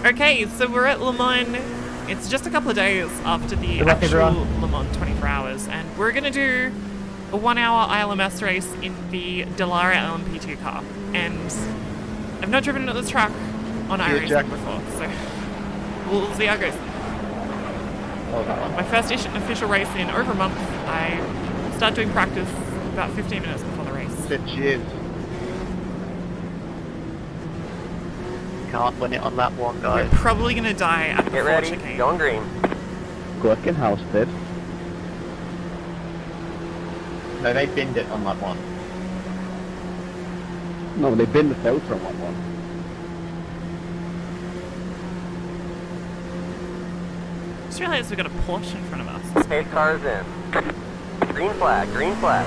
Okay, so we're at Le Mans. It's just a couple of days after the actual Le Mans 24 hours, and we're gonna do a 1-hour ILMS race in the Dallara LMP2 car. And I've not driven this track on iRacing before, so we'll see how it goes. My first official race in over a month. I start doing practice about 15 minutes before the race. Cheers. Can't win it on that one, guys. We're probably gonna die at the Get ready, going green. Gluckin house bid. No, they binned it on that one. No, they binned the filter on one. Just realized we've got a Porsche in front of us. Pace cars in. Green flag, green flag.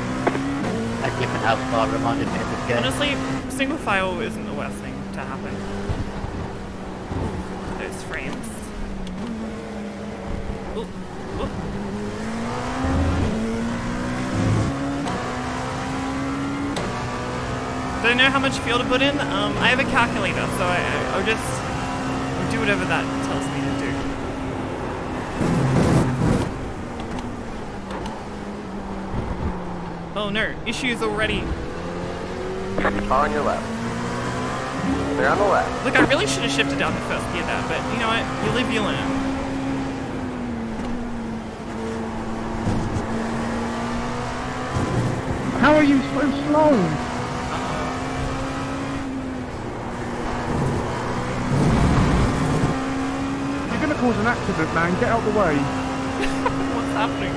That different house car reminded me of this game. Honestly, single file isn't the worst thing to happen. Those frames. Ooh, ooh. Don't know how much fuel to put in. I have a calculator, so I'll just do whatever that tells me to do. Oh no, issues already. Car on your left. They're on the left. Look, I really should have shifted down the first gear there, but you know what? You live, you learn. How are you so slow? You're gonna cause an accident, man. Get out of the way. What's happening?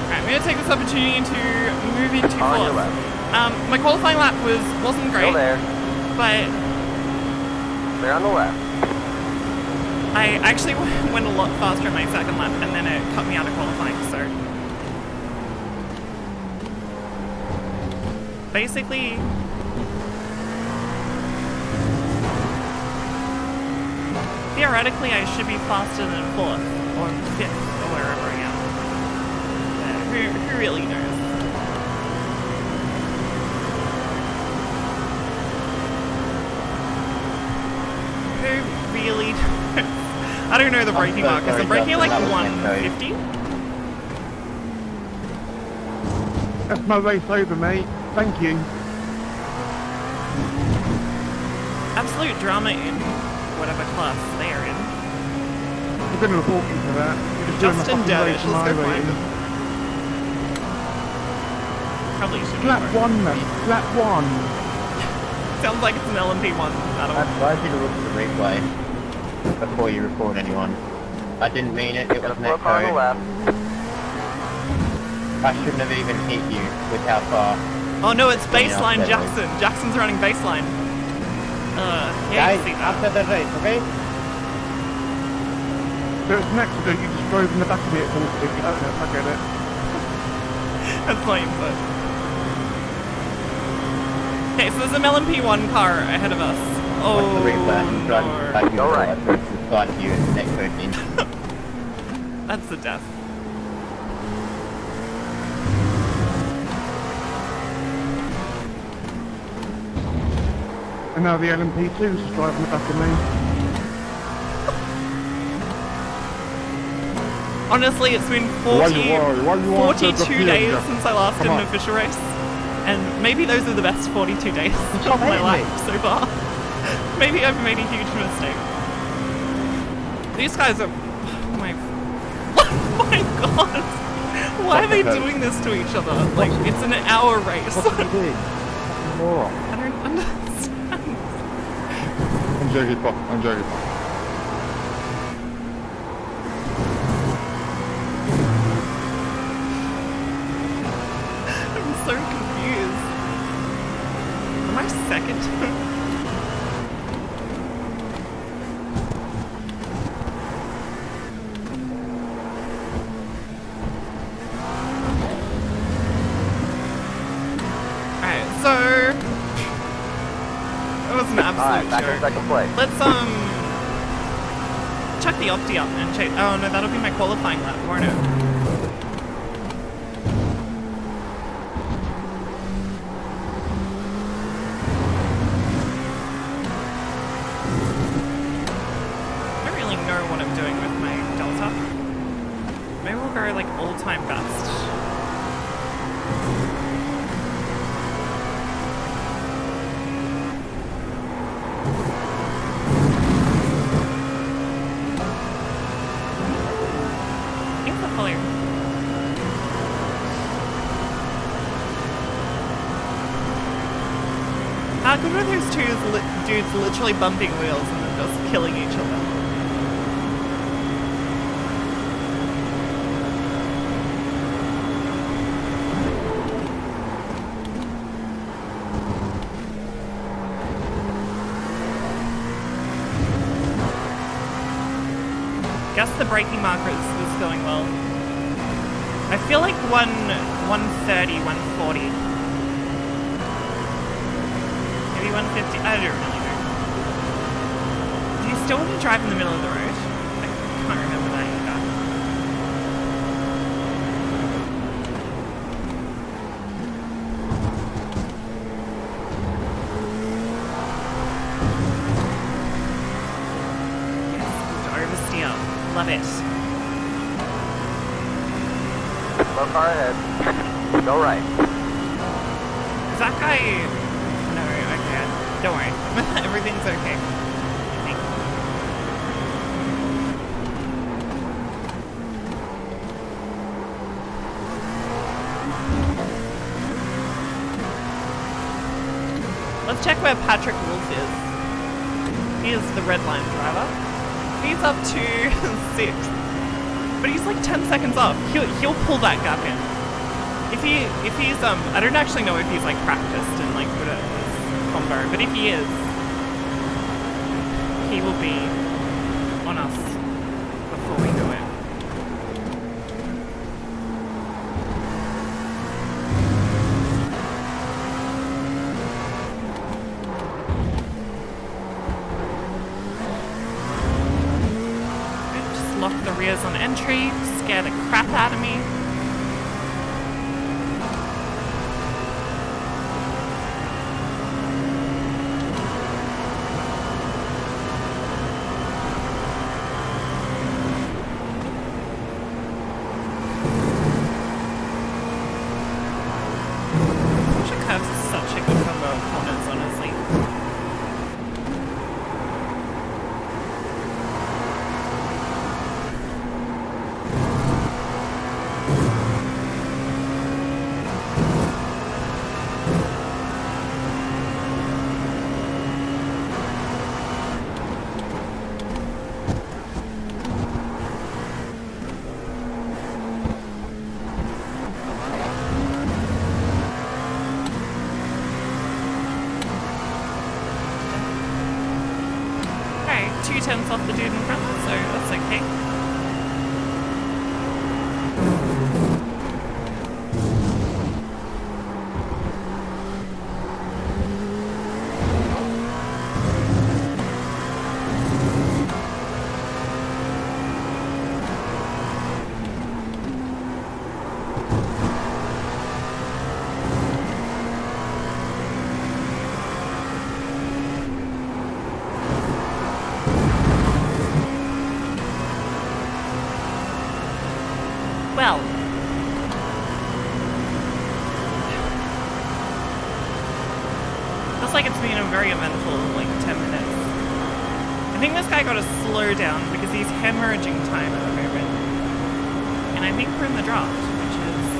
Alright, I'm gonna take this opportunity to move into Car on your fourth. left. My qualifying lap wasn't great, Still there. but They're on the left. I actually went a lot faster in my second lap, and then it cut me out of qualifying, so... Basically... Theoretically, I should be faster than fourth, or fifth, or wherever I am. Who really knows? Who really knows? I don't know the braking markers. I'm braking at like 150. That's my race over, mate. Thank you. Absolute drama in whatever class they are in. I'm gonna report you for that. You're just doing Justin the fucking Dervish, race on let's go find iRacing. him. Probably should be Flat more. 1, mate. Flat 1. Sounds like it's an LMP1 battle. I advise you to look at the replay before you record anyone. I didn't mean it, it was an Got a car on the echo. left. I shouldn't have even hit you with how far. Oh no, it's baseline Yeah, Jackson. Jackson's running baseline. Yeah, you Guys, can see that. after the race, okay? So it's an accident, you just drove in the back of it. Okay, I get it. That's lame, but... Okay, so there's an LMP1 car ahead of us. Oh, Watch the replay and drive no. back Go right. to the side of you and the next person. That's the death. And now the LMP2's just driving the back of me. Honestly, it's been 42 days since I last did an official race. And maybe those are the best 42 days of my life so far. Maybe I've made a huge mistake. These guys are... Oh my... Oh my god! Why are they doing this to each other? Like, it's an hour race. I don't understand. I'm joking, Pop. I'm joking. I'm so confused. Am I second? Alright, so... That was an Alright, absolute back in joke. second place. Let's, chuck the Opti up and check... Oh no, that'll be my qualifying lap, won't it? Maybe we'll go like all-time best. Thanks for following. How good were those two dudes literally bumping wheels and then just killing each other? Guess the braking marker is going well. I feel like 130, 140. Maybe 150, I don't really know. Do you still want to drive in the middle of the road? I can't remember that either. Yes, good oversteer. Love it. Slow car ahead. Go right. Is that guy... No, okay. Don't worry. Everything's okay. I think. Let's check where Patrick Wolf is. He is the red line driver. He's up to 6th. But he's like 10 seconds off. He'll pull that gap in. If he's I don't actually know if he's like practiced and like good at this combo, but if he is, he will be on us before we do it. Just lock the rears on entry, scare the crap out of me. Off the dude in front, so that's okay. Well, looks like it's been a very eventful, like, 10 minutes. I think this guy got to slow down because he's hemorrhaging time at the moment. And I think we're in the draft, which is...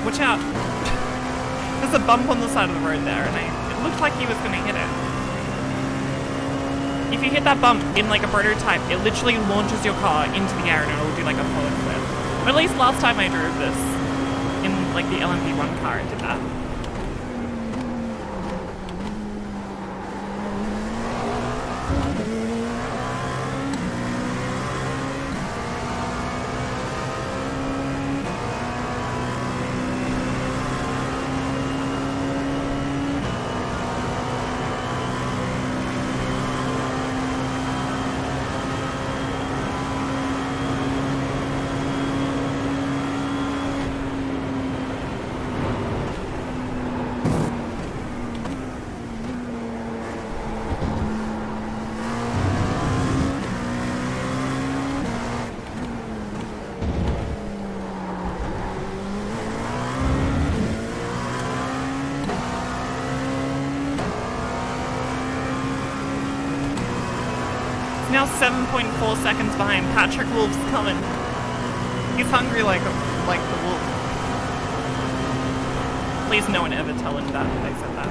Watch out! There's a bump on the side of the road there, and it looked like he was going to hit it. If you hit that bump in like a prototype, it literally launches your car into the air and it'll do like a forward flip. Or at least last time I drove this, in like the LMP1 car, it did that. now 7.4 seconds behind. Patrick Wolf's coming. He's hungry like the wolf. Please no one ever tell him that I said that.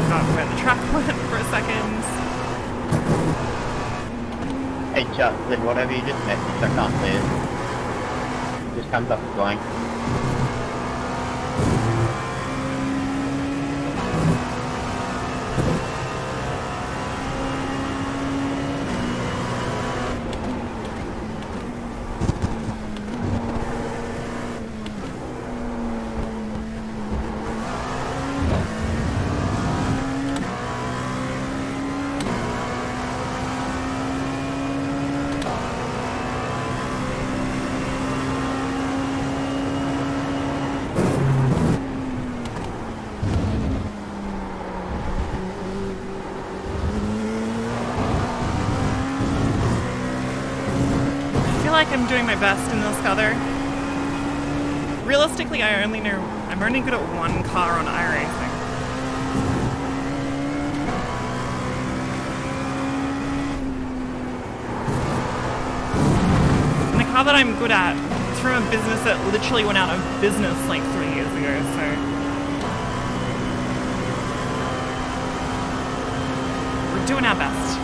Forgot where the track went for a second. Hey Justin, whatever you just messaged, I can't see it. It just comes up as blank. I'm doing my best in this other. Realistically, I'm only good at one car on iRacing. And the car that I'm good at is from a business that literally went out of business like 3 years ago, so we're doing our best.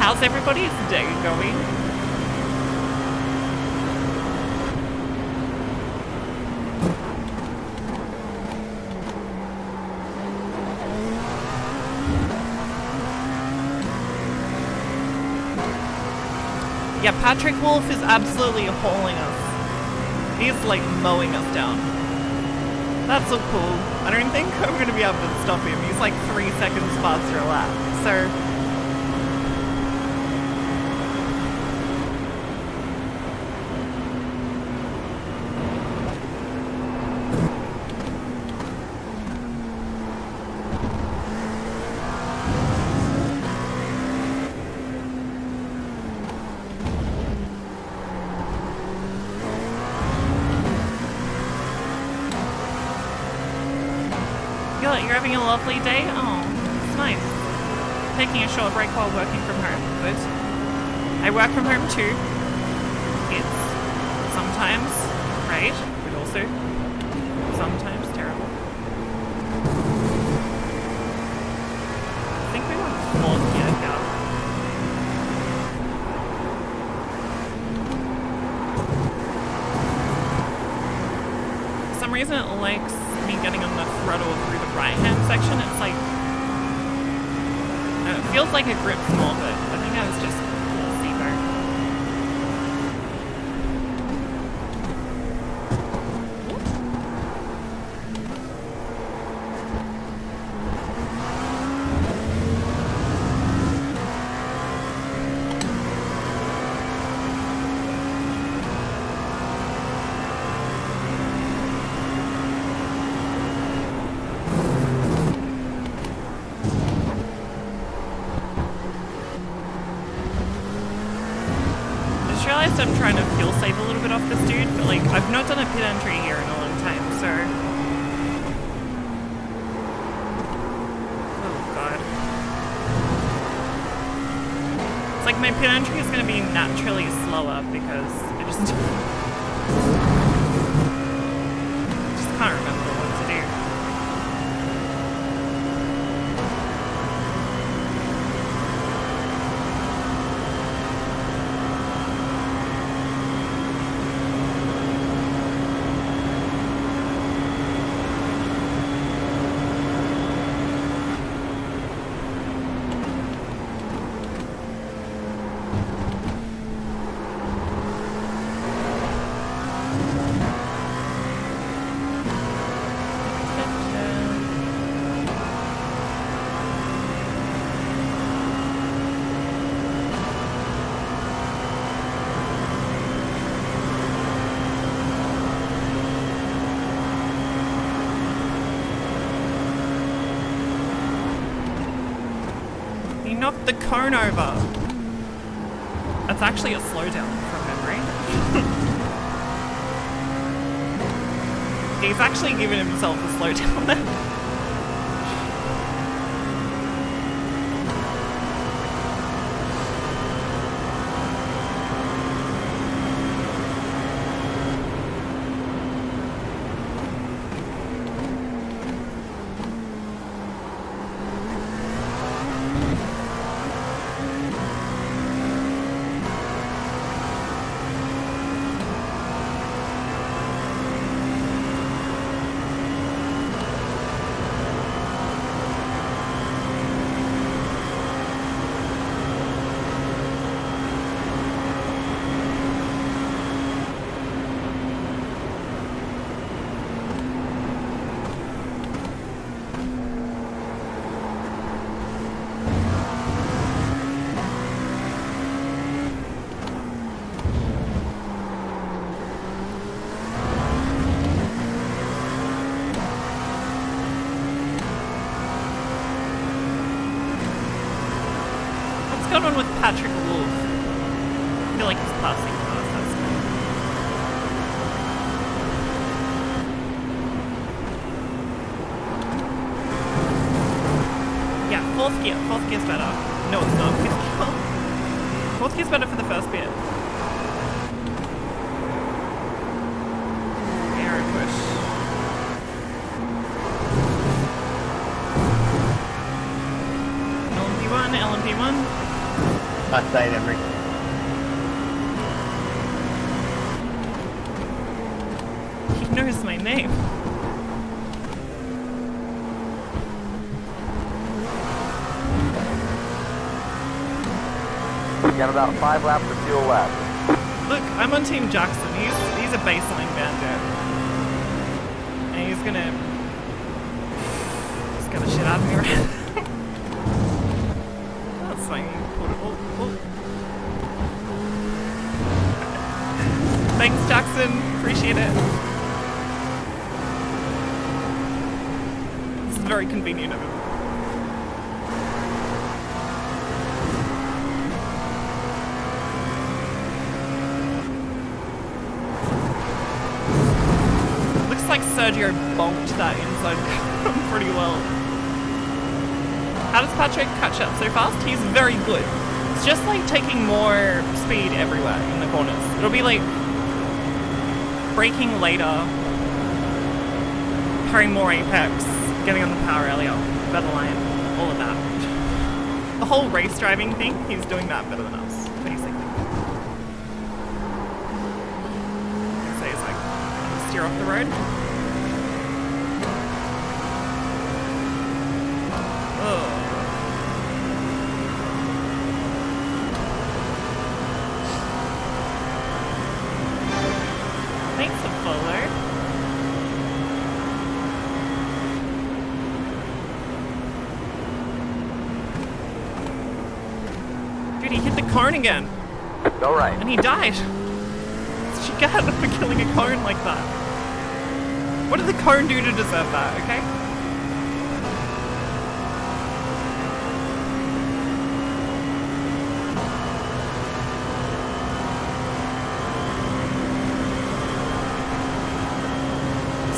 How's everybody's day going? Yeah, Patrick Wolf is absolutely hauling us. He's like mowing us down. That's so cool. I don't think I'm going to be able to stop him. He's like 3 seconds faster a lap. So you're having a lovely day? Oh, it's nice. Taking a short break while working from home. Good. I work from home too. It's sometimes great, but also sometimes terrible. I think we went 4th here now. For some reason it likes me getting on the throttle through the right-hand section. It's like, no, it feels like it grips more, but I think I was just I'm trying to fuel save a little bit off this dude, but like, I've not done a pit entry here in a long time, so... Oh god. It's like my pit entry is going to be naturally slower because I just can't remember what to do. knocked the cone over. That's actually a slowdown from memory. He's actually given himself a slowdown there. What's going on with Patrick Wolf? I feel like he's passing past us. Yeah, fourth gear. Fourth gear's better. No, it's not. Fifth gear. Fourth gear's better for the first bit. Aero push. LMP1. I say them, Rick. He knows my name. We got about 5 laps of fuel left. Look, I'm on Team Jackson. He's a baseline bandit. And he's gonna scare the shit out of me right. That's fine. Oh. Thanks, Jackson. Appreciate it. This is very convenient of him. Looks like Sergio bonked that inside pretty well. How does Patrick catch up so fast? He's very good. It's just like taking more speed everywhere in the corners. It'll be like braking later, carrying more apex, getting on the power earlier, better line, all of that. The whole race driving thing, he's doing that better than us, basically. So he's like, steer off the road. Oh. Thanks for follow. Dude, he hit the cone again. Go right. And he died. She got for killing a cone like that. What did the cone do to deserve that, okay?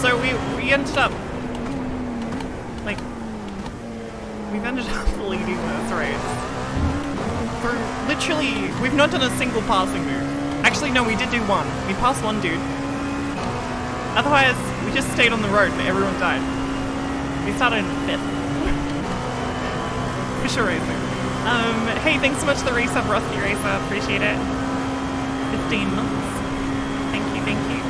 So we ended up, like, we've ended up leading this race. For literally, we've not done a single passing move. Actually, no, we did do one. We passed one dude. Otherwise, we just stayed on the road and everyone died. We started in 5th. Fisher Racing. Hey, thanks so much for the resub, Rusty Racer. Appreciate it. 15 months. Thank you, thank you.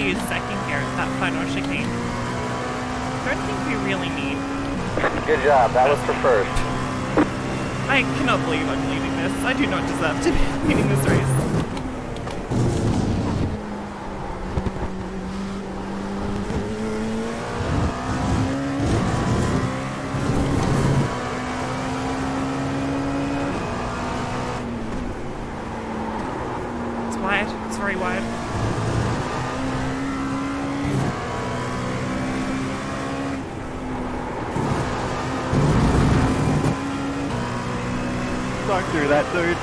use second gear at that final chicane. Don't think we really need. Good job. That was for first. I cannot believe I'm leading this. I do not deserve to be leading this race. It's wide. It's very wide. Talk through that, dude.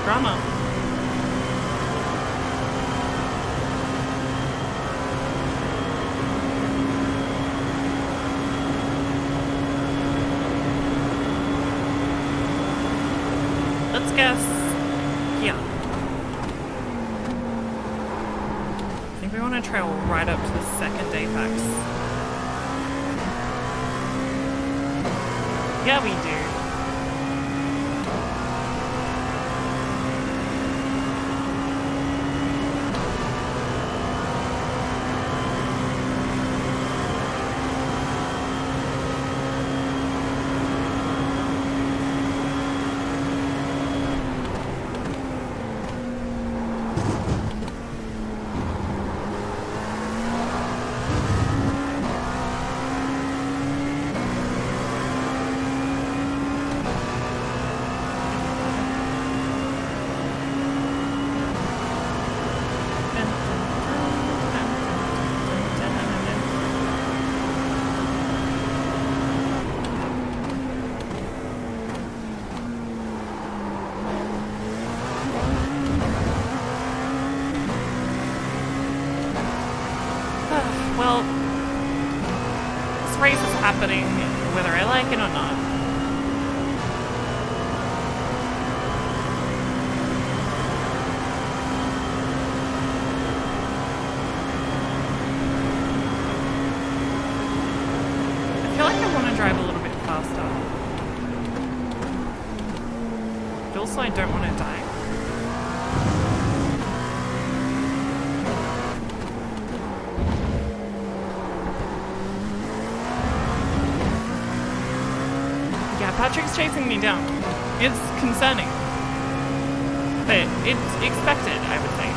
Drama. Let's guess. Yeah. I think we want to trail right up to the second apex. Yeah, we do. Well, this race is happening whether I like it or not. I feel like I want to drive a little bit faster. But also I don't want to die. Patrick's chasing me down. It's concerning. But it's expected, I would say.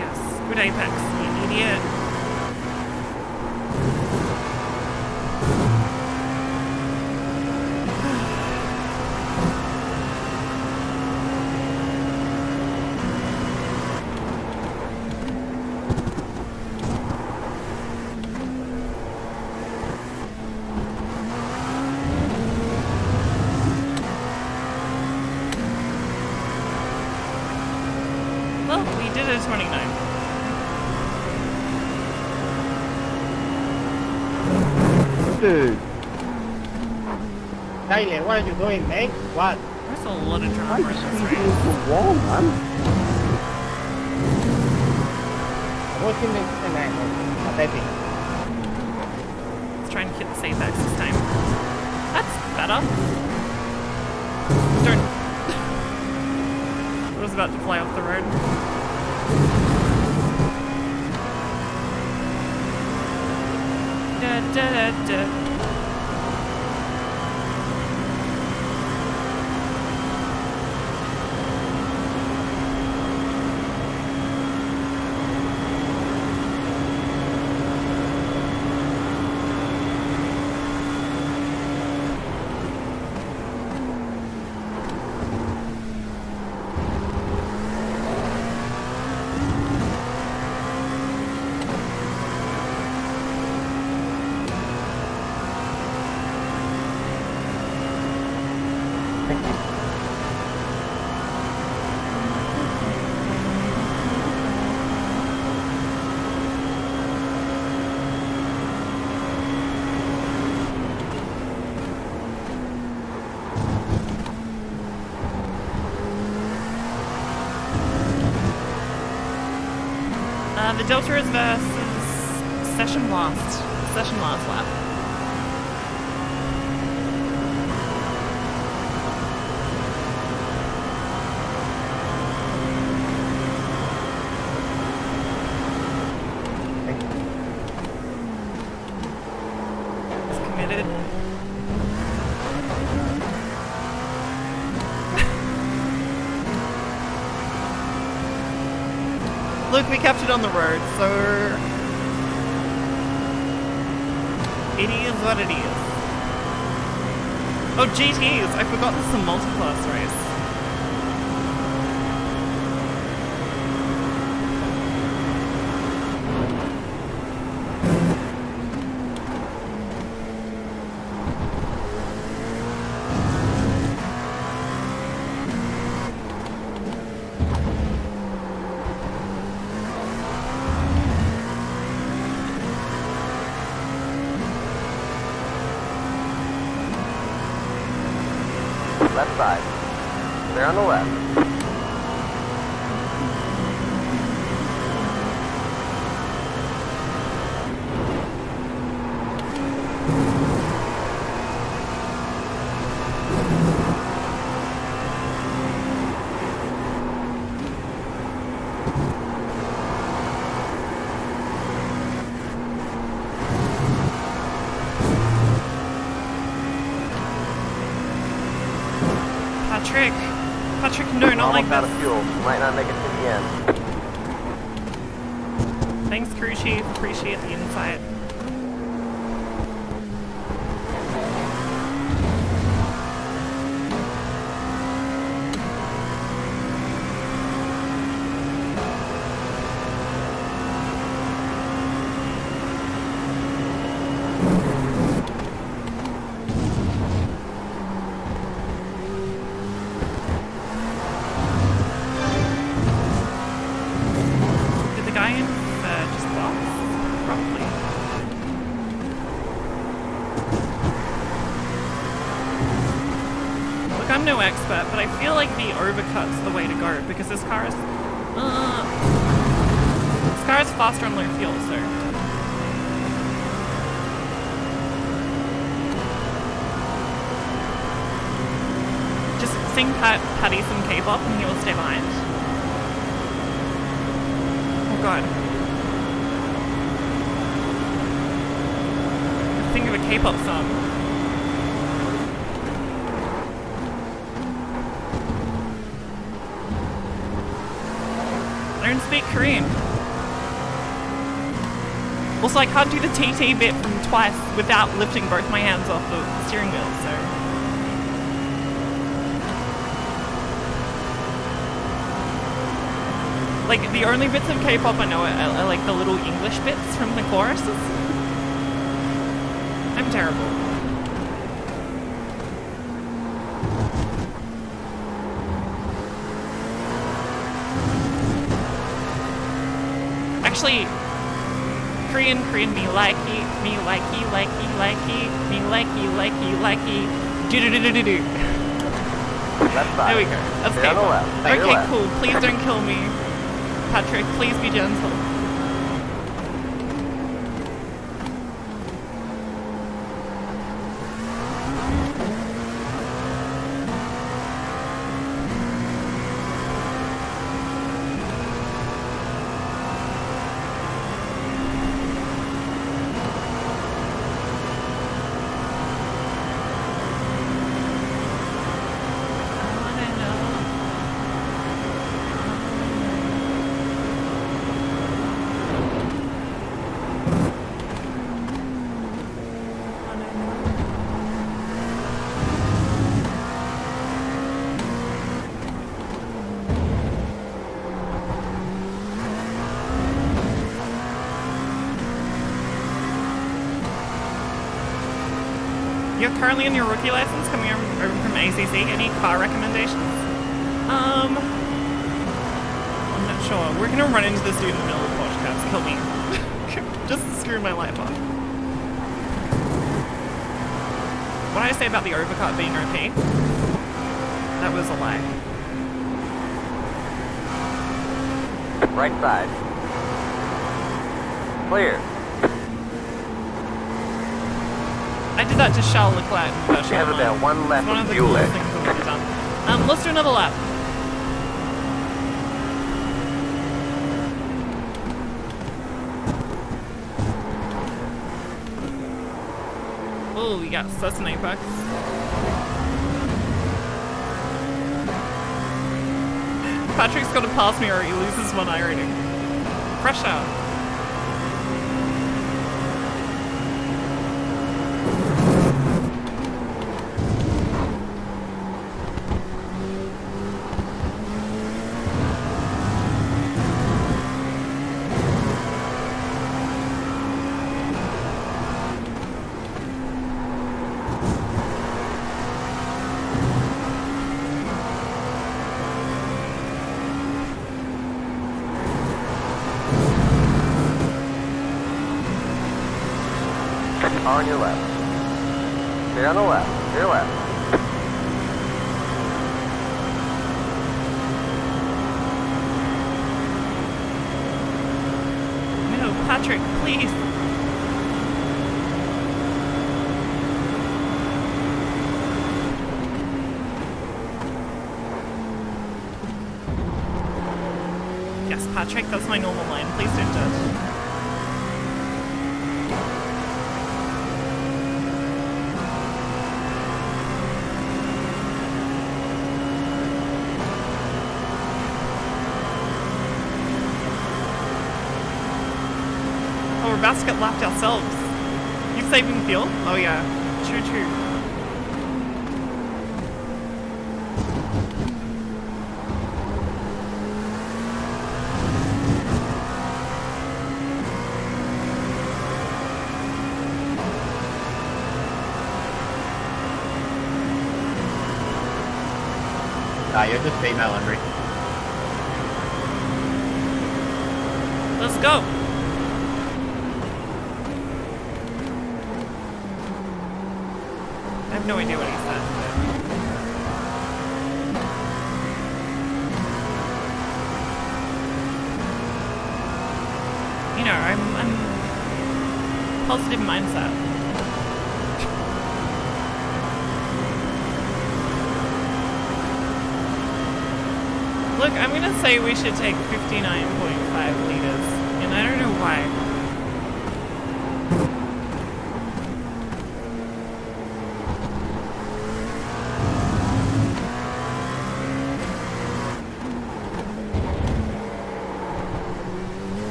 Yes, good apex, you idiot. Well, we did a 29. Dude. Tyler, what are you doing, mate? What? There's a lot of I drama in just this speed race. into the wall, man. What's in the shenanigans? Pathetic. Let's try and hit the safe X this time. That's better. Don't. I was about to fly off the road. Da da da da. The Delta is versus Session last lap. It's committed. Look, we kept it on the road, so it is what it is. Oh, GTs! I forgot this is a multi-class race. Left side. They're on the left. Patrick, no, not like Almost out this. of fuel. Might not make it to the end. Thanks, crew chief. Appreciate the insight. no expert, but I feel like the overcut's the way to go because this car is faster on low fuel, so just sing Paddy some K-pop and he will stay behind. Oh god. Think of a K-pop song. I don't speak Korean. Also, I can't do the TT bit from twice without lifting both my hands off the steering wheel, so... Like, the only bits of K-pop I know are like the little English bits from the choruses. I'm terrible. Actually, Korean, me likey, do-do-do-do-do-do. There we go. That's K-pop. Okay, cool. Please don't kill me. Patrick, please be gentle. You're currently on your rookie license coming over from ACC. Any car recommendations? I'm not sure. We're gonna run into this dude in the middle of the Porsche cabs. Kill me. Just screw my life up. What did I say about the overcut being OP? That was a lie. Right side. Clear. I did that to Charles Leclerc in You have about one lap one of of the fuel coolest left. things I've ever done. Let's do another lap. Oh, we got Cessna bucks. Patrick's got to pass me or he loses one iRacing. Pressure. On your left. Stay on the left. To your left. No, Patrick, please. Yes, Patrick, that's my normal line. Please don't judge. We're about to get lapped ourselves. You saving fuel? Oh yeah. True, true. You're just female, Henry. Let's go. I have no idea what he said. But... You know, I'm positive mindset. Look, I'm gonna say we should take 59.5 liters, and I don't know why.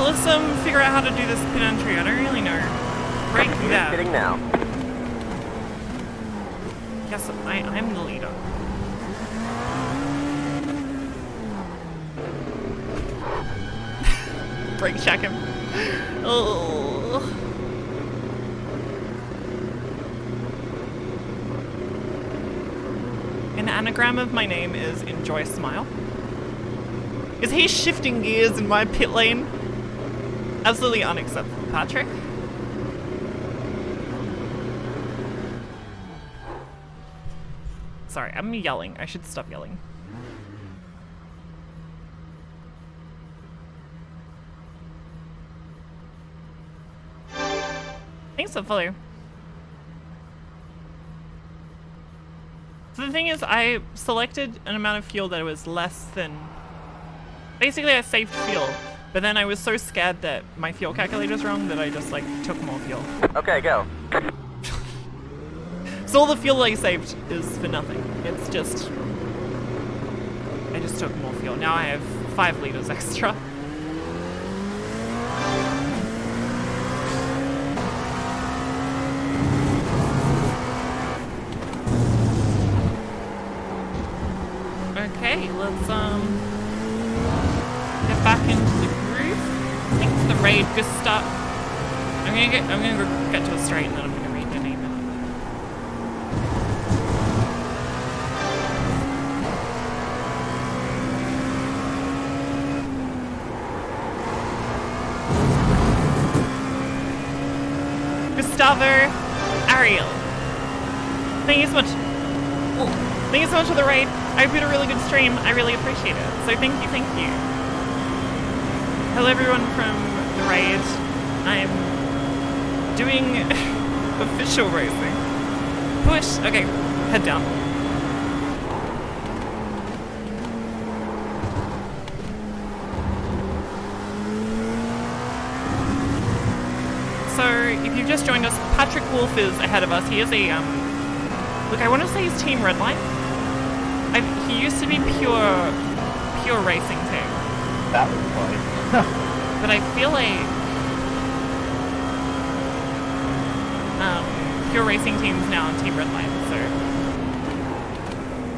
Let's figure out how to do this pit entry. I don't really know. Break that. Pitting now. Yes, I'm the leader. Brake check him. Oh. An anagram of my name is Enjoy Smile. Is he shifting gears in my pit lane? Absolutely unacceptable, Patrick. Sorry, I'm yelling. I should stop yelling. Thanks for follow. So the thing is, I selected an amount of fuel that was less than... Basically, I saved fuel. But then I was so scared that my fuel calculator's wrong that I just, like, took more fuel. Okay, go. So all the fuel I saved is for nothing. It's just... I just took more fuel. Now I have 5 liters extra. Okay, let's get back into the groove. Thanks for the raid, Gustav. I'm gonna get to a straight and then I'm gonna read your name out. Gustavo Ariel. Thank you so much. Thank you so much for the raid. I hope you had a really good stream. I really appreciate it. So thank you, thank you. Hello everyone from the raid. I'm doing official racing. Push. Okay, head down. So if you've just joined us, Patrick Wolf is ahead of us. He is a look, I want to say he's Team Redline. He used to be pure racing team. That was funny. But I feel like pure racing team's now on Team Redline, so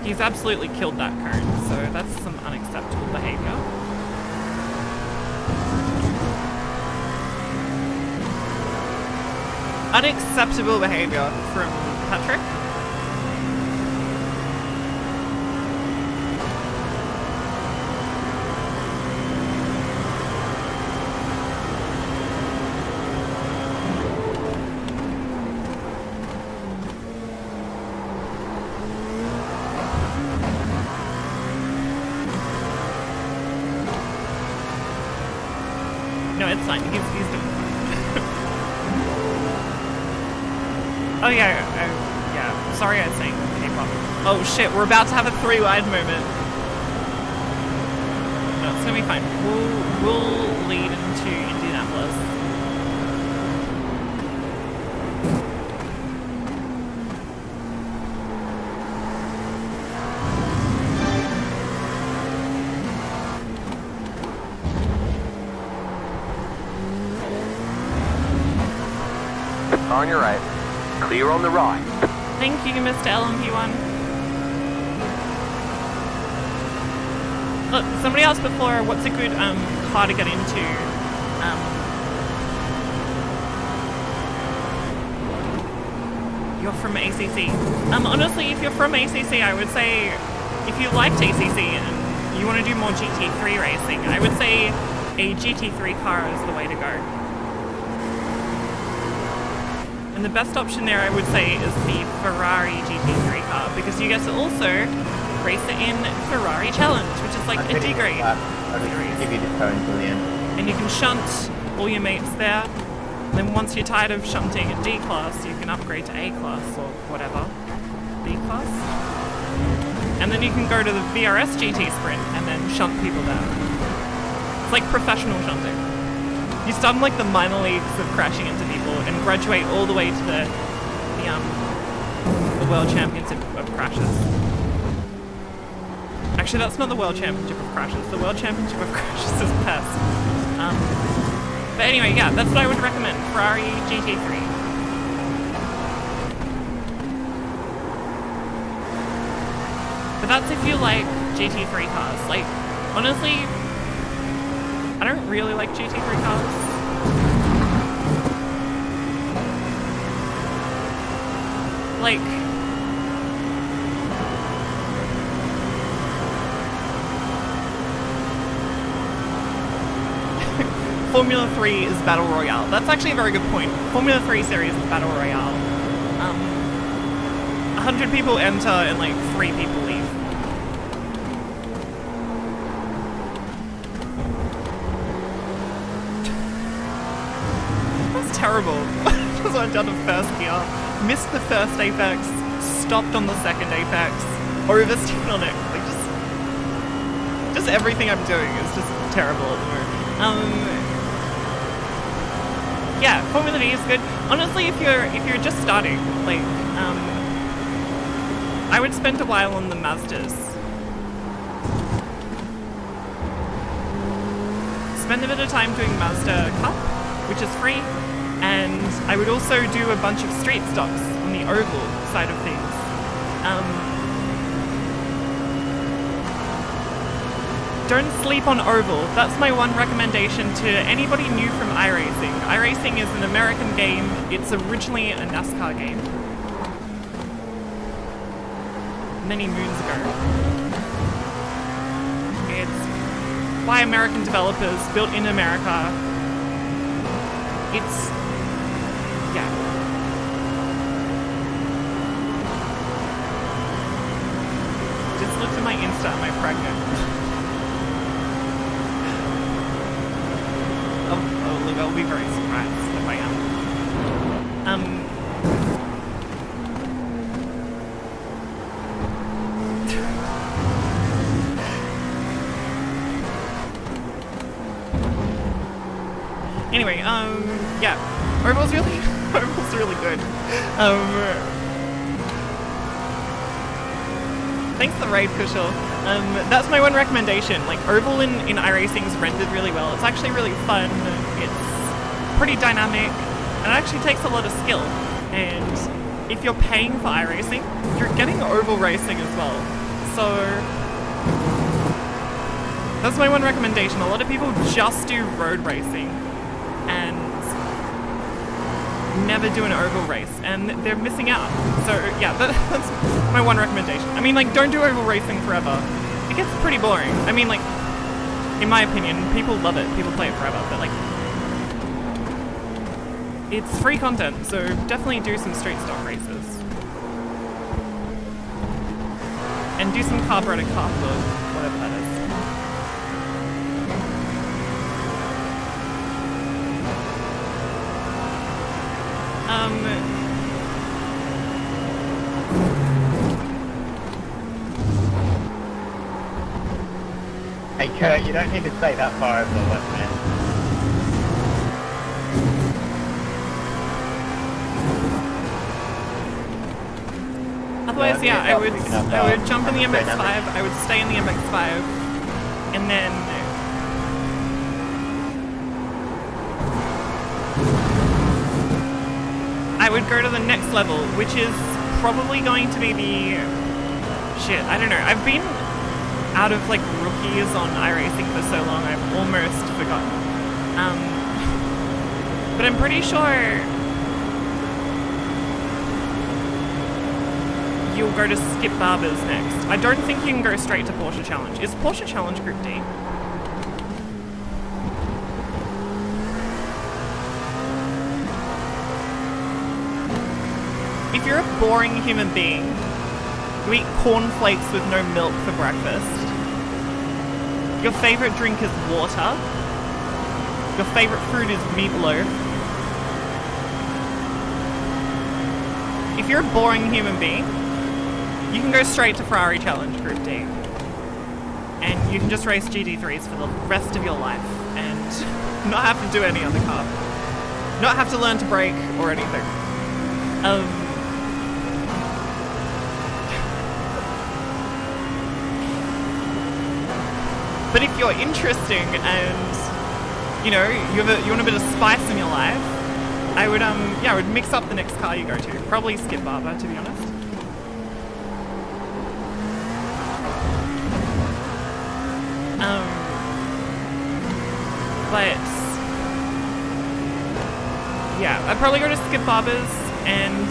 he's absolutely killed that cone. So that's some unacceptable behavior. Unacceptable behavior from Patrick. No, it's fine. He's doing fine. Oh yeah, yeah. Sorry I was saying K-pop. Oh shit, we're about to have a 3-wide moment. No, it's gonna be fine. We'll lead into Indianapolis. On your right. Clear on the right. Thank you, Mr. LMP1. Look, somebody asked before, what's a good car to get into? You're from ACC. Honestly, if you're from ACC, I would say, if you liked ACC and you want to do more GT3 racing, I would say a GT3 car is the way to go. And the best option there, I would say, is the Ferrari GT3 car, because you get to also race it in Ferrari Challenge, which is like a D-grade series. Give you the cone till the end. And you can shunt all your mates there. And then once you're tired of shunting at D-class, you can upgrade to A-class or whatever. B-class? And then you can go to the VRS GT Sprint and then shunt people there. It's like professional shunting. You start in like the minor leagues of crashing into people and graduate all the way to the World Championship of Crashes. Actually, that's not the World Championship of Crashes. The World Championship of Crashes is PES. But anyway, yeah, that's what I would recommend. Ferrari GT3. But that's if you like GT3 cars. Like, honestly, I don't really like GT3 cars. Like, Formula 3 is Battle Royale. That's actually a very good point. Formula 3 series is Battle Royale. 100 people enter and like 3 people leave. That's terrible. Just went down to first gear, missed the first apex, stopped on the second apex, oversteered on it. Like just everything I'm doing is just terrible at the moment. Yeah, Formula V is good. Honestly, if you're just starting, like, I would spend a while on the Mazdas. Spend a bit of time doing Mazda Cup, which is free, and I would also do a bunch of street stocks on the oval side of things. don't sleep on oval. That's my one recommendation to anybody new from iRacing. iRacing is an American game. It's originally a NASCAR game. Many moons ago. It's by American developers, built in America. It's... yeah. Just looked at my Insta, am I pregnant? oh, look, I'll be very surprised if I am. Anyway, yeah, Oval's really good. Thanks for the raid, Kushal. That's my one recommendation. Like, Oval in iRacing's rendered really well. It's actually really fun. It's pretty dynamic, and it actually takes a lot of skill. And if you're paying for iRacing, you're getting Oval racing as well. So that's my one recommendation. A lot of people just do road racing and never do an oval race, and they're missing out. So yeah, that's my one recommendation. I mean, like, don't do oval racing forever. It gets pretty boring. I mean, like, in my opinion, people love it. People play it forever, but like, it's free content, so definitely do some street stock races. And do some carbureted carpload, whatever that is. Hey Kurt, you don't need to stay that far over the left, man. Otherwise, yeah, I would jump in the MX-5, I would stay in the MX-5, and then I would go to the next level, which is probably going to be the... shit, I don't know. I've been out of, like, rookies on iRacing for so long, I've almost forgotten. But I'm pretty sure you'll go to Skip Barber's next. I don't think you can go straight to Porsche Challenge. Is Porsche Challenge Group D? If you're a boring human being, you eat cornflakes with no milk for breakfast, your favourite drink is water, your favourite fruit is meatloaf. If you're a boring human being, you can go straight to Ferrari Challenge Group D. And you can just race GT3s for the rest of your life and not have to do any other car. Not have to learn to brake or anything. But if you're interesting and, you know, you want a bit of spice in your life, I would mix up the next car you go to. Probably Skip Barber, to be honest. But yeah, I'd probably go to Skip Barber's and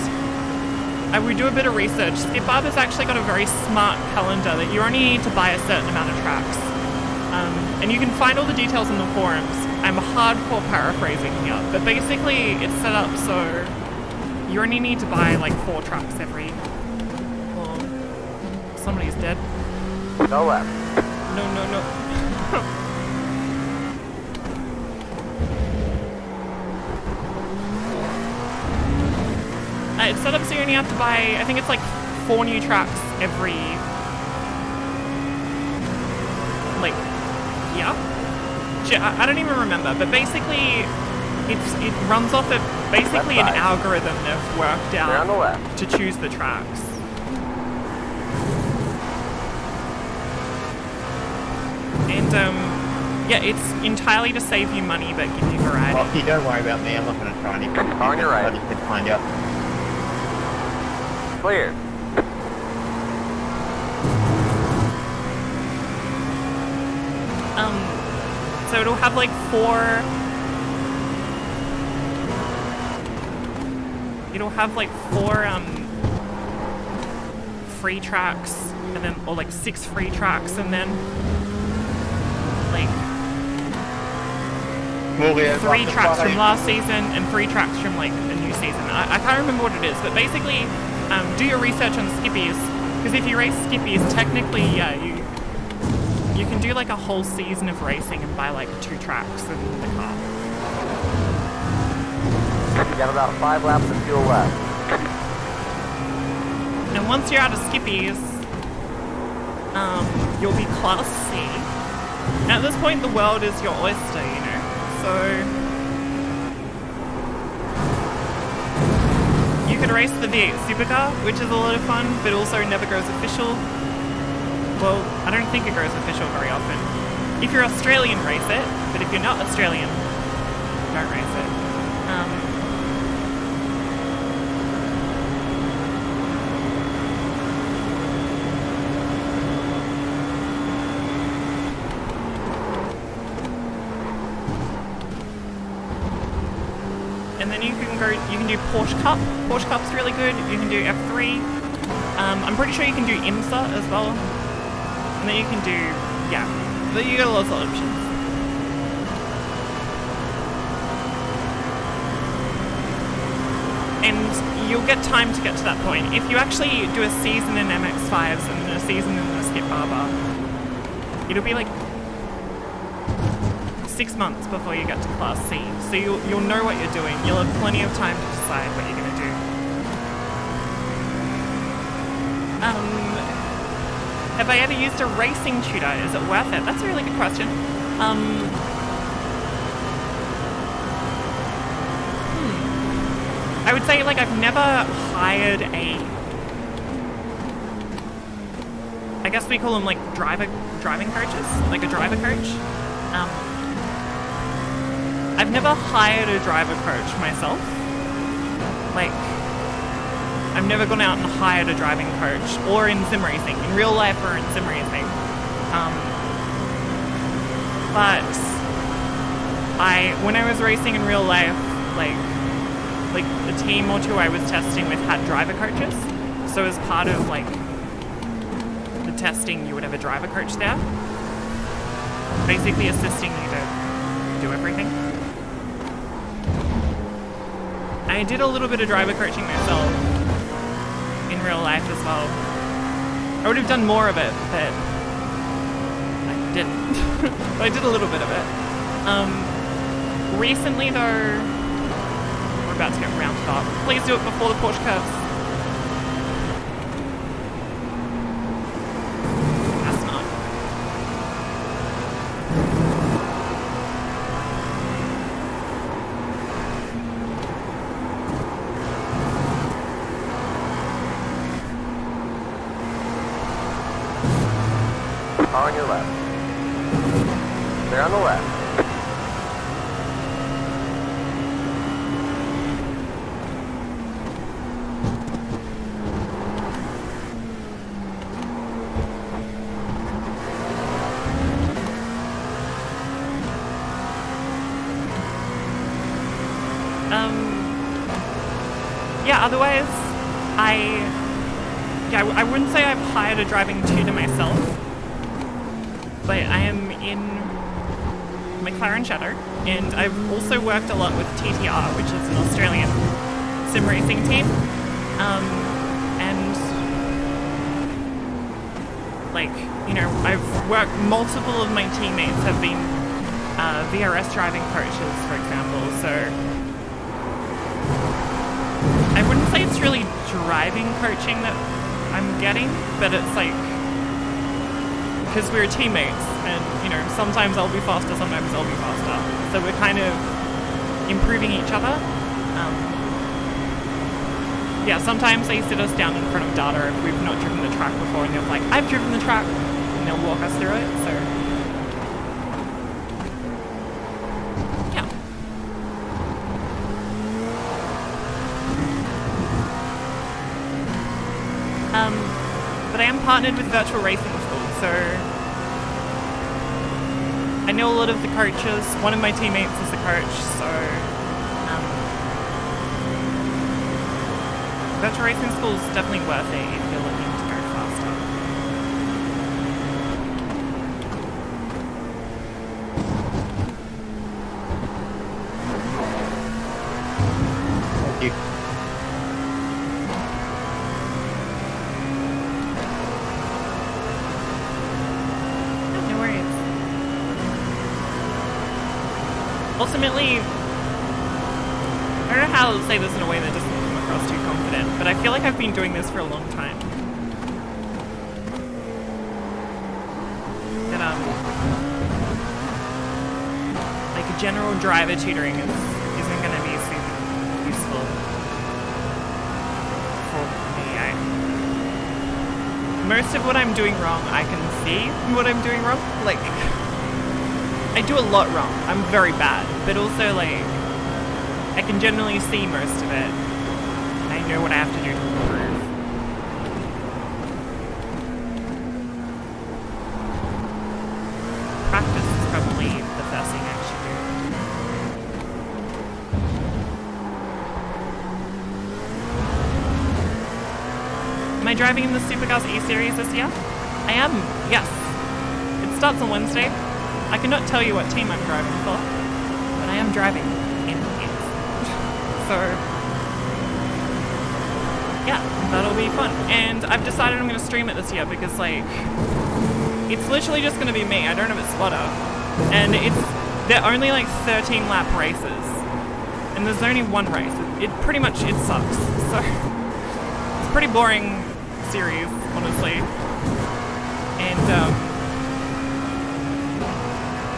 I would do a bit of research. Skip Barber's actually got a very smart calendar that you only need to buy a certain amount of tracks. And you can find all the details on the forums. I'm hardcore paraphrasing here, but basically it's set up so you only need to buy like 4 tracks every... Oh, somebody's dead. No left. No. It's set up so you only have to buy, I think it's like 4 new tracks every... like... yeah? I don't even remember, but basically it runs off of basically an algorithm they've worked out to choose the tracks. And yeah, it's entirely to save you money but give you variety. Rocky, don't worry about me, I'm not going to try anything. On your right. I just need to find out. Clear. So it'll have like 4... It'll have like 4 free tracks, and then, or like 6 free tracks, and then like 3 tracks from last season and 3 tracks from like a new season. I can't remember what it is, but basically do your research on skippies, because if you race skippies, technically, yeah, you can do like a whole season of racing and buy like 2 tracks in the car. You got about 5 laps of fuel left. And once you're out of skippies, you'll be Class C. And at this point, the world is your oyster, you know? So you could race the V8 Supercar, which is a lot of fun, but also never goes official. Well, I don't think it goes official very often. If you're Australian, race it, but if you're not Australian, don't race it. And then you can do Porsche Cup. Porsche Cup's really good. You can do F3. I'm pretty sure you can do IMSA as well. And then you can do, yeah, you got lots of options. And you'll get time to get to that point. If you actually do a season in MX-5s and then a season in the Skip Barber, it'll be like 6 months before you get to Class C. So you'll know what you're doing. You'll have plenty of time to decide what you're going to do. Have I ever used a racing tutor? Is it worth it? That's a really good question. I would say, like, I've never hired a... I guess we call them, like, driving coaches? Like a driver coach? I've never hired a driver coach myself. Like, I've never gone out and hired a driving coach, or in sim racing, in real life or in sim racing. But when I was racing in real life, like the team or two I was testing with had driver coaches. So as part of like the testing, you would have a driver coach there, basically assisting you to do everything. I did a little bit of driver coaching myself in real life as well. I would have done more of it, but I didn't. But I did a little bit of it. Recently though, we're about to get rounded up. Please do it before the Porsche curves. That's not. On your left. They're on the left. Yeah, otherwise, I wouldn't say I've hired a driving tutor myself, but I am in McLaren Shadow, and I've also worked a lot with TTR, which is an Australian sim racing team, and like, you know, multiple of my teammates have been VRS driving coaches, for example, so I wouldn't say it's really driving coaching that I'm getting, but it's like, because we're teammates, and you know, sometimes I'll be faster, sometimes I'll be faster, so we're kind of improving each other. Yeah, sometimes they sit us down in front of data if we've not driven the track before, and they're like, I've driven the track, and they'll walk us through it, so yeah. But I am partnered with Virtual Racing School, so I know a lot of the coaches. One of my teammates is a coach, so virtual racing school is definitely worth it if you're looking to go faster. Thank you. No worries. Ultimately, I don't know how to say this in a way that doesn't come across too confident, but I feel like I've been doing this for a long time. That like a general driver tutoring isn't going to be super useful for me. Most of what I'm doing wrong, I can see what I'm doing wrong. Like, I do a lot wrong. I'm very bad, but also like I can generally see most of it. I know what I have to do to improve. Practice is probably the first thing I should do. Am I driving in the Supercars E-Series this year? I am, yes. It starts on Wednesday. I cannot tell you what team I'm driving for, but I am driving in it. So, yeah, that'll be fun. And I've decided I'm going to stream it this year because, like, it's literally just going to be me. I don't have a spotter. And they're only like 13 lap races. And there's only one race. It pretty much sucks. So, it's a pretty boring series, honestly. And,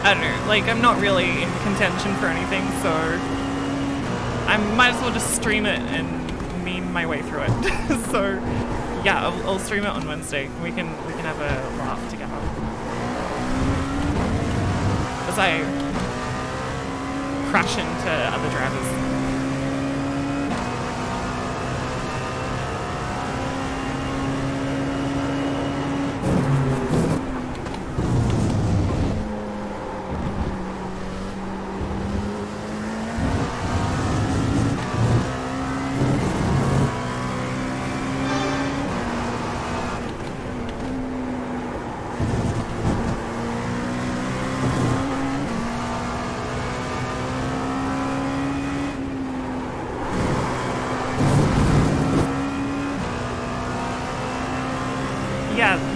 I don't know, like, I'm not really in contention for anything, so I might as well just stream it and meme my way through it. So, yeah, I'll stream it on Wednesday. We can have a laugh together. As I crash into other drivers.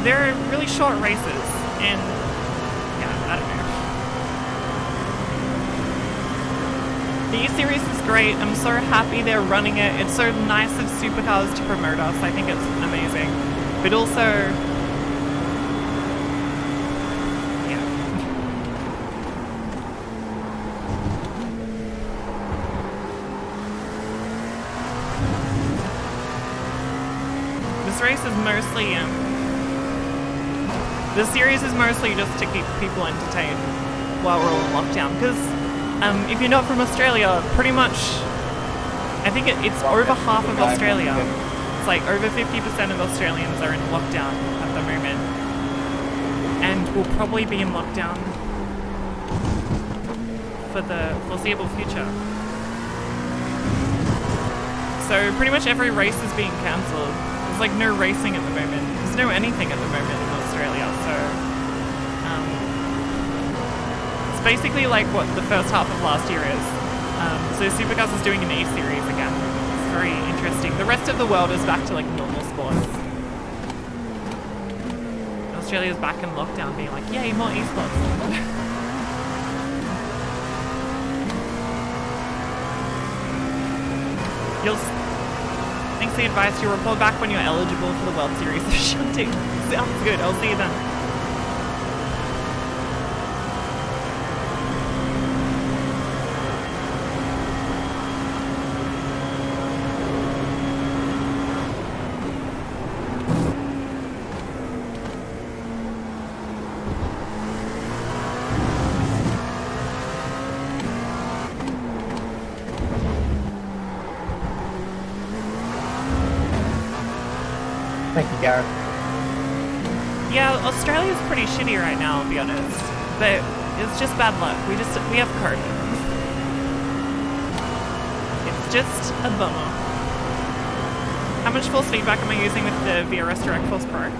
They're really short races, and yeah, I don't know. The E-Series is great. I'm so happy they're running it. It's so nice of Supercars to promote us. I think it's amazing. But also, yeah. This race is mostly the series is mostly just to keep people entertained while we're all in lockdown. Because if you're not from Australia, pretty much, I think it's over half of Australia. It's like over 50% of Australians are in lockdown at the moment. And will probably be in lockdown for the foreseeable future. So pretty much every race is being cancelled. There's like no racing at the moment. There's no anything at the moment in Australia, so it's basically like what the first half of last year is. So Supercars is doing an E-Series again. It's very interesting. The rest of the world is back to like normal sports. Australia's back in lockdown being like, yay, more esports. Thanks for the advice. You'll report back when you're eligible for the World Series of Shunting. Sounds good. I'll see you then. Thank you, Gareth. Yeah, Australia's pretty shitty right now, I'll be honest. But It's just bad luck. We have carnage. It's just a bummer. How much force feedback am I using with the VRS DirectForce Pro?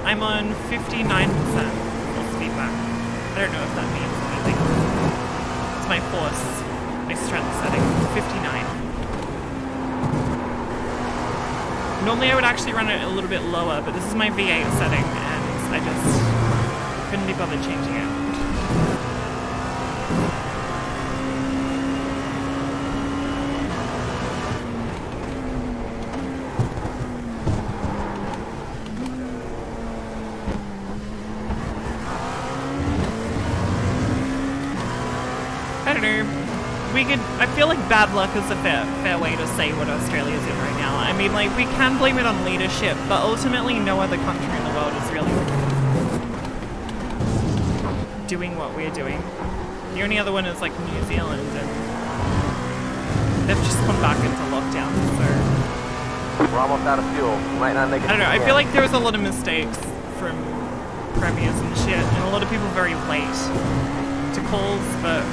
I'm on 59% force feedback. I don't know if that means anything. It's my force, my strength setting, 59. Normally I would actually run it a little bit lower, but this is my V8 setting and I just couldn't be bothered changing it. I don't know. I feel like bad luck is a fair way to say what Australia's in right now. I mean, like, we can blame it on leadership, but ultimately no other country in the world is really doing what we're doing. The only other one is, like, New Zealand, and they've just come back into lockdown, so... We're almost out of fuel. Might not make it. I don't know, I feel like there was a lot of mistakes from premiers and shit, and a lot of people very late to calls, but...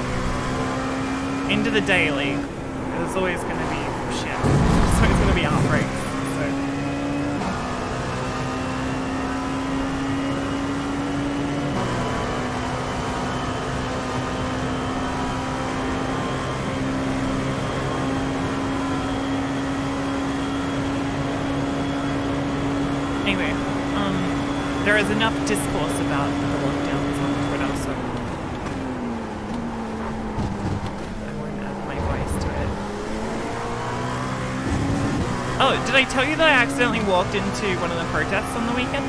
End of the day, like, there's always going to be shit. There's always going to be outbreaks, so... Anyway, there is enough discourse about the lockdowns on Twitter, so... Oh, did I tell you that I accidentally walked into one of the protests on the weekend?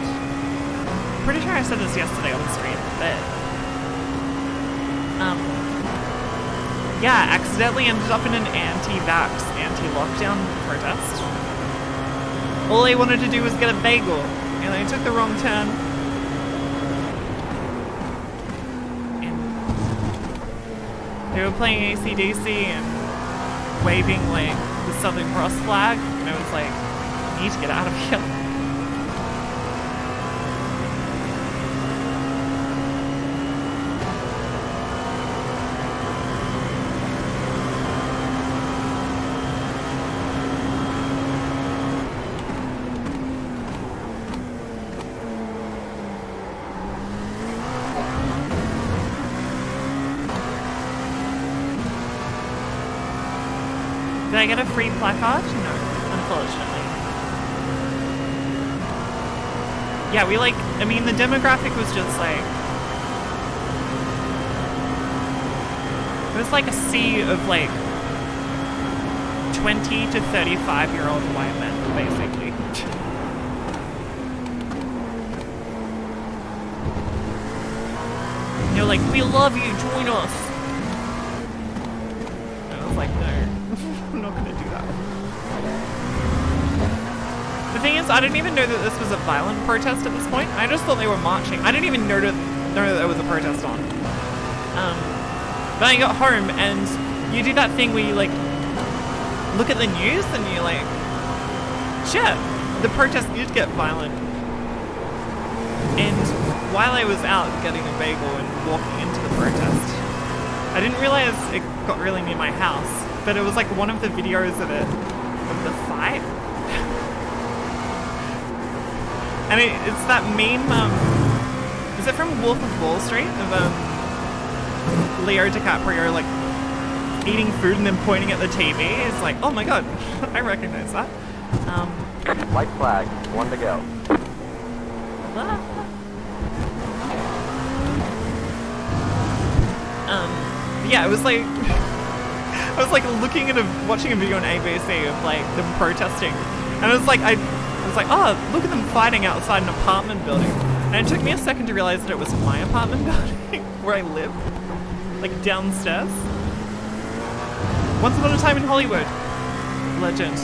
Pretty sure I said this yesterday on the stream, but... yeah, accidentally ended up in an anti-vax, anti-lockdown protest. All I wanted to do was get a bagel, and I took the wrong turn. And they were playing AC/DC and waving, like, the Southern Cross flag, and I was like, I need to get out of here. Did I get a free placard? No, unfortunately. Yeah, I mean, the demographic was just like... It was like a sea of like 20 to 35-year-old white men, basically. They're like, we love you, join us. And I was like, no. I'm not gonna do that. The thing is, I didn't even know that this was a violent protest at this point. I just thought they were marching. I didn't even know that there was a protest on. But I got home, and you do that thing where you, like, look at the news, and you're like, shit, the protest did get violent. And while I was out getting a bagel and walking into the protest, I didn't realize it got really near my house. But it was like one of the videos of the fight. And it's that meme, is it from Wolf of Wall Street? Of Leo DiCaprio, like, eating food and then pointing at the TV? It's like, oh my god, I recognize that. White flag, one to go. Yeah, it was like... I was like looking at watching a video on ABC of like them protesting, and I was like, oh, look at them fighting outside an apartment building. And it took me a second to realize that it was my apartment building where I live, like downstairs. Once upon a time in Hollywood, legend.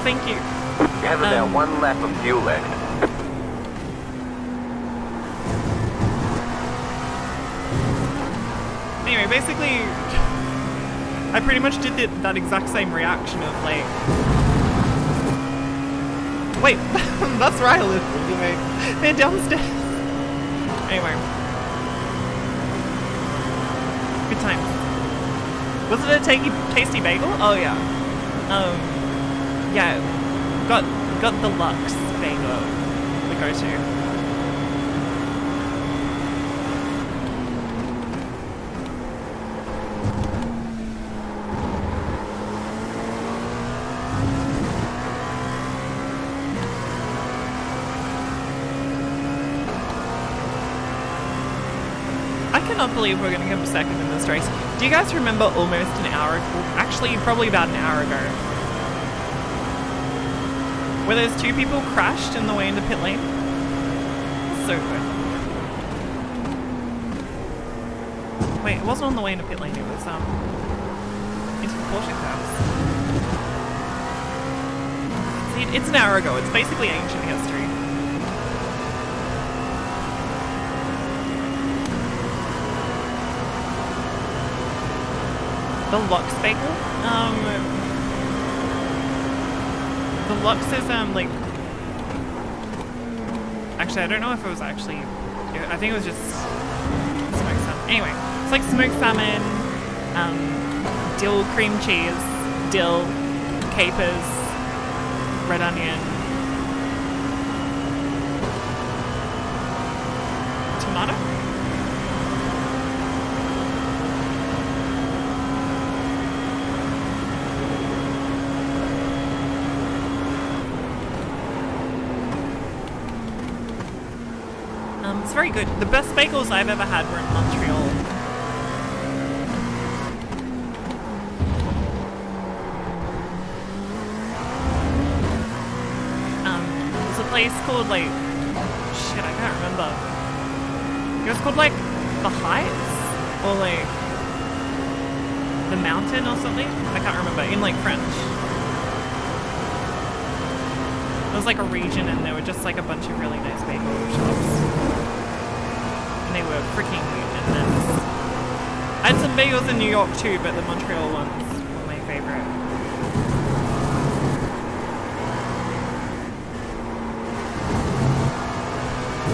Thank you. You have about one lap of fuel left. Anyway, basically. I pretty much did that exact same reaction of like... Wait, that's where I live. Anyway, they're downstairs. Anyway. Good times. Was it a tasty bagel? Oh yeah. Yeah. Got the Lux bagel. The go-to. I cannot believe we're going to come second in this race. Do you guys remember almost an hour ago? Actually, probably about an hour ago. Where those two people crashed in the way into pit lane? So good. Wait, it wasn't on the way into pit lane, it was into the Porsche house. It's an hour ago, it's basically ancient history. The Lux bagel? The Lux is, like... Actually, I don't know if it was actually... I think it was just smoked salmon. Anyway, it's like smoked salmon, dill cream cheese, dill, capers, red onion, tomato? It's very good. The best bagels I've ever had were in Montreal. There's a place called like... Shit, I can't remember. It was called like The Heights? Or like... The Mountain or something? I can't remember. In like French. It was like a region and there were just like a bunch of really nice bagel shops. And they were freaking immense. I had some bagels in New York too, but the Montreal ones were my favorite.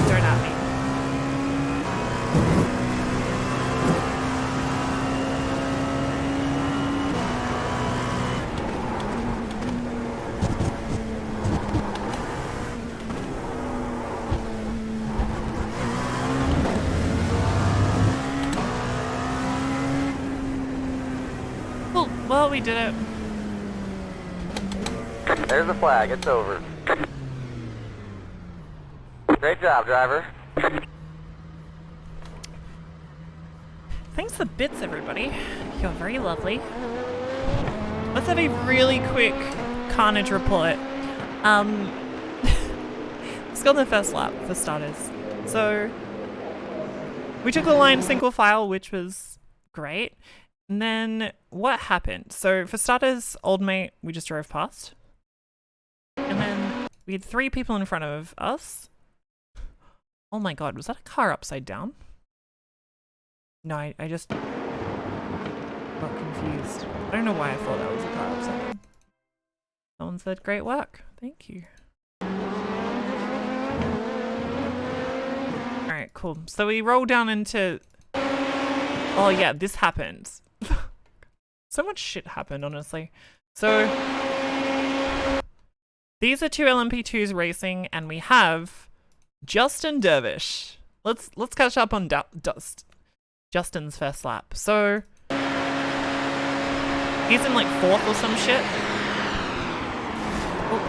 Don't at me. Well, we did it. There's the flag, it's over. Great job, driver. Thanks for bits, everybody. You're very lovely. Let's have a really quick carnage report. Let's go on the first lap for starters. So, we took the line single file, which was great. And then what happened? So for starters, old mate, we just drove past. And then we had 3 people in front of us. Oh my god, was that a car upside down? No, I just got confused. I don't know why I thought that was a car upside down. Someone said great work. Thank you. Alright, cool. So we roll down into... Oh yeah, this happened. So much shit happened, honestly. So these are 2 LMP2s racing, and we have Justin Dervish. Let's catch up on Justin's first lap. So he's in like 4th or some shit. Oh.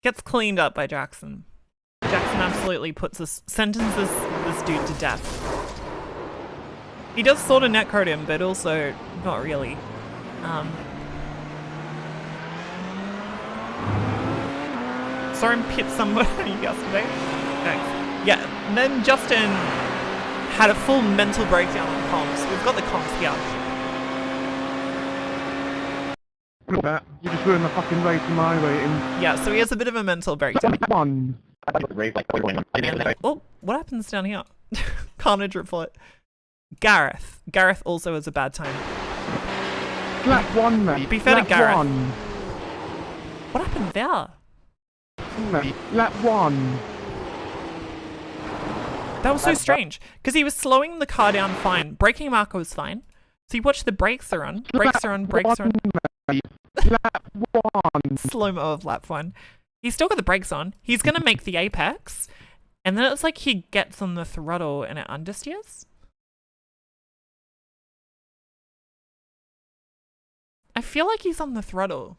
Gets cleaned up by Jackson. Jackson absolutely sentences this dude to death. He does sort of netcode him, but also not really. Saw him pit somebody yesterday. Thanks. Yeah, and then Justin had a full mental breakdown on comms. We've got the comms here. Look at that. You just ruined the fucking race in my rating. Yeah, so he has a bit of a mental breakdown. One. Oh, what happens down here? Carnage report. Gareth. Gareth also has a bad time. Lap 1, mate. Be fair to Gareth. One. What happened there? Mate, lap 1. That was so strange, because he was slowing the car down fine. Braking marker was fine. So you watch the brakes are on. Brakes are on, brakes are on. Lap 1. Slow-mo of lap 1. He's still got the brakes on. He's going to make the apex. And then it's like he gets on the throttle and it understeers. I feel like he's on the throttle.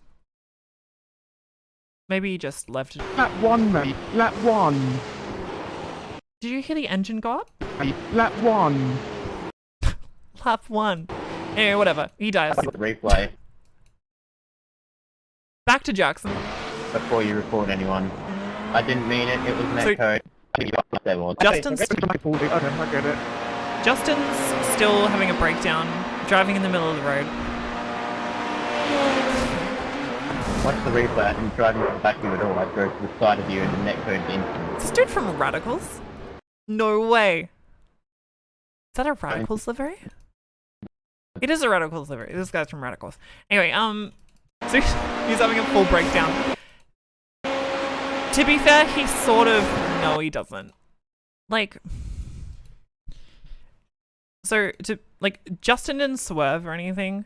Maybe he just left it. Lap 1, mate. Lap 1. Did you hear the engine go up? Lap 1. Lap 1. Anyway, whatever. He dies. Replay Back to Jackson. before you report anyone. I didn't mean it. It was netcode. Justin's Okay, I get it. Justin's still having a breakdown, driving in the middle of the road. Watch the replay. I didn't drive into the back of you at all. I drove to the side of you and the netcode instantly. Is this dude from Radicals? No way. Is that a Radicals livery? It is a Radicals livery. This guy's from Radicals. Anyway, so he's having a full breakdown. To be fair, he sort of... No, he doesn't. Like... So, Justin didn't swerve or anything.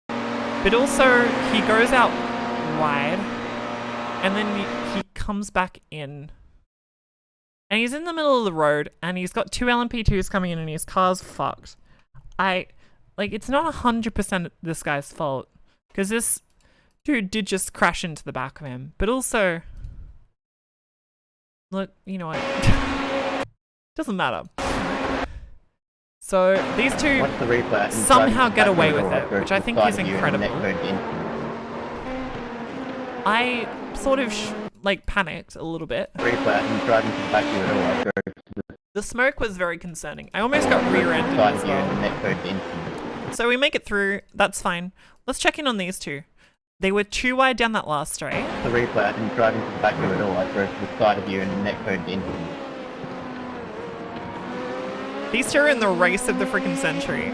But also, he goes out wide. And then he comes back in. And he's in the middle of the road. And he's got 2 LMP2s coming in and his car's fucked. It's not 100% this guy's fault. Because this dude did just crash into the back of him. But also... Look, you know what? Doesn't matter. So these two somehow get away with it, which I think is incredible. I sort of panicked a little bit. The smoke was very concerning. I almost got rear-ended as well. So we make it through. That's fine. Let's check in on these two. They were too wide down that last straight. The replay, I didn't drive into the back of you at all. I drove to the side of you and the netcode instantly. These two are in the race of the freaking century.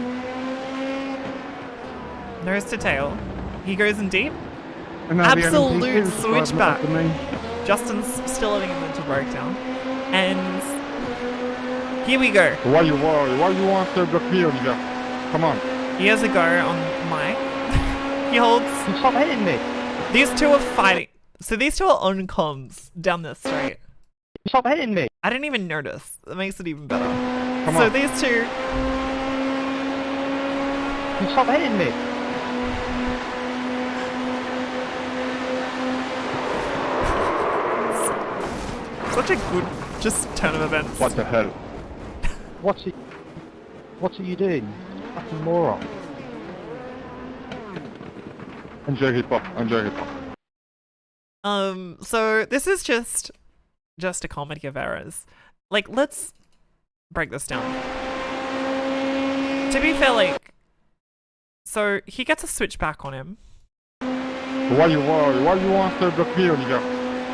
Nose to tail. He goes in deep. Absolute switchback. Justin's still having a mental breakdown. And here we go. Why you worry? Why you want to block me, Olivia? Come on. He has a go on Mike. He holds... Stop hitting me! These two are fighting. So these two are on comms down this straight. Stop hitting me! I didn't even notice. That makes it even better. Come so on. These two... Stop hitting me! Such a good just turn of events. What the hell? What are you doing? Fucking moron. Enjoy hip hop. Enjoy hip hop. So this is just a comedy of errors. Let's break this down. To be fair, so he gets a switchback on him. Why you worry? Why you want to block me, Olivia?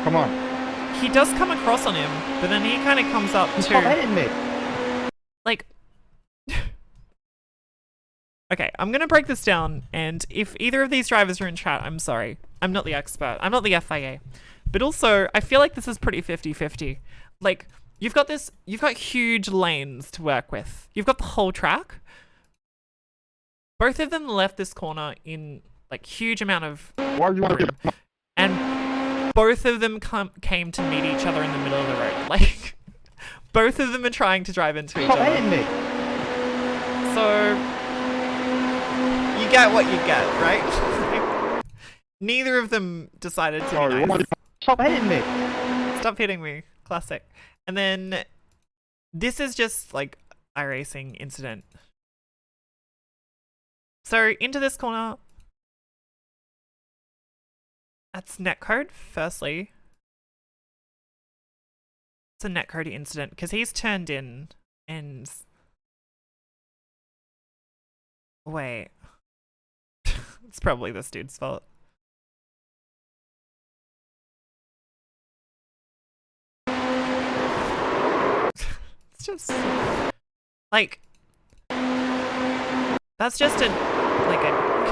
Come on. He does come across on him, but then he kind of comes up to... Stop hitting me! Okay, I'm going to break this down, and if either of these drivers are in chat, I'm sorry. I'm not the expert. I'm not the FIA. But also, I feel like this is pretty 50-50. You've got huge lanes to work with. You've got the whole track. Both of them left this corner in, huge amount of room. And both of them came to meet each other in the middle of the road. Both of them are trying to drive into each other. Stop hitting me! So... You get what you get, right? Neither of them decided to be nice. Stop hitting me! Stop hitting me. Classic. And then this is just iRacing incident. So into this corner. That's netcode, firstly. It's a netcode incident because he's turned in and... Wait. It's probably this dude's fault. It's just that's just a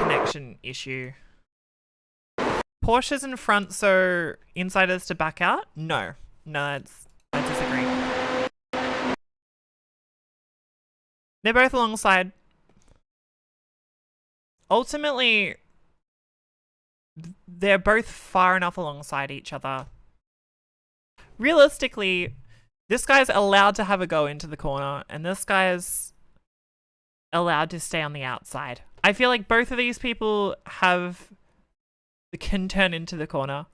connection issue. Porsche's in front, so insiders to back out? No, I disagree. They're both alongside. Ultimately, they're both far enough alongside each other. Realistically, this guy's allowed to have a go into the corner, and this guy's allowed to stay on the outside. I feel like both of these people can turn into the corner,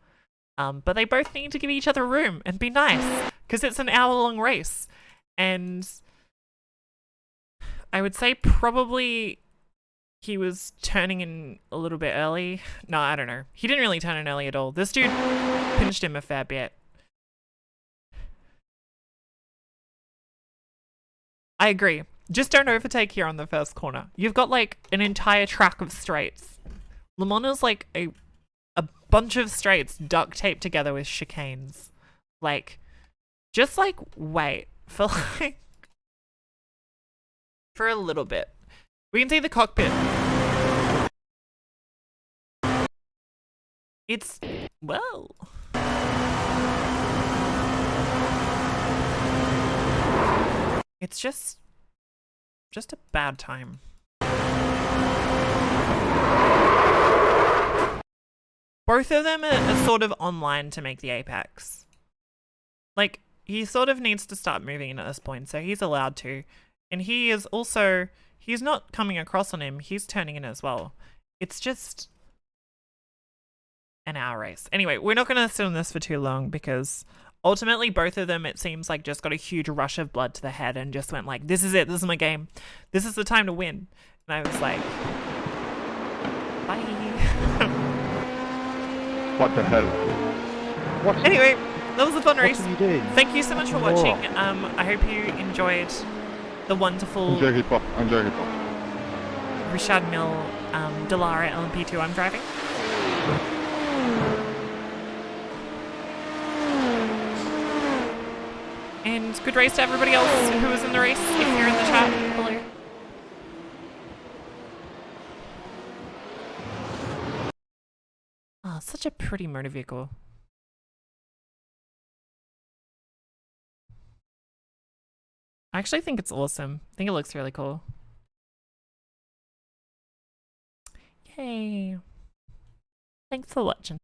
but they both need to give each other room and be nice, because it's an hour-long race. And I would say probably he was turning in a little bit early. No, I don't know. He didn't really turn in early at all. This dude pinched him a fair bit. I agree. Just don't overtake here on the first corner. You've got like an entire track of straights. Le Mans is like a bunch of straights duct taped together with chicanes. Like, just like wait for like for a little bit. We can see the cockpit. It's, well, it's just a bad time. Both of them are sort of online to make the apex. Like, he sort of needs to start moving in at this point, so he's allowed to. And he is also, he's not coming across on him, he's turning in as well. It's just an hour race. Anyway, we're not going to sit on this for too long because ultimately both of them, it seems like, just got a huge rush of blood to the head and just went like, this is it, this is my game. This is the time to win. And I was like, bye. What the hell? Anyway, that was a fun race. What are you doing? Thank you so much for watching. I hope you enjoyed the wonderful Richard Mille Dallara LMP2 I'm driving. And good race to everybody else who was in the race. If you're in the chat, hello. Oh, such a pretty motor vehicle. I actually think it's awesome. I think it looks really cool. Yay. Thanks for watching.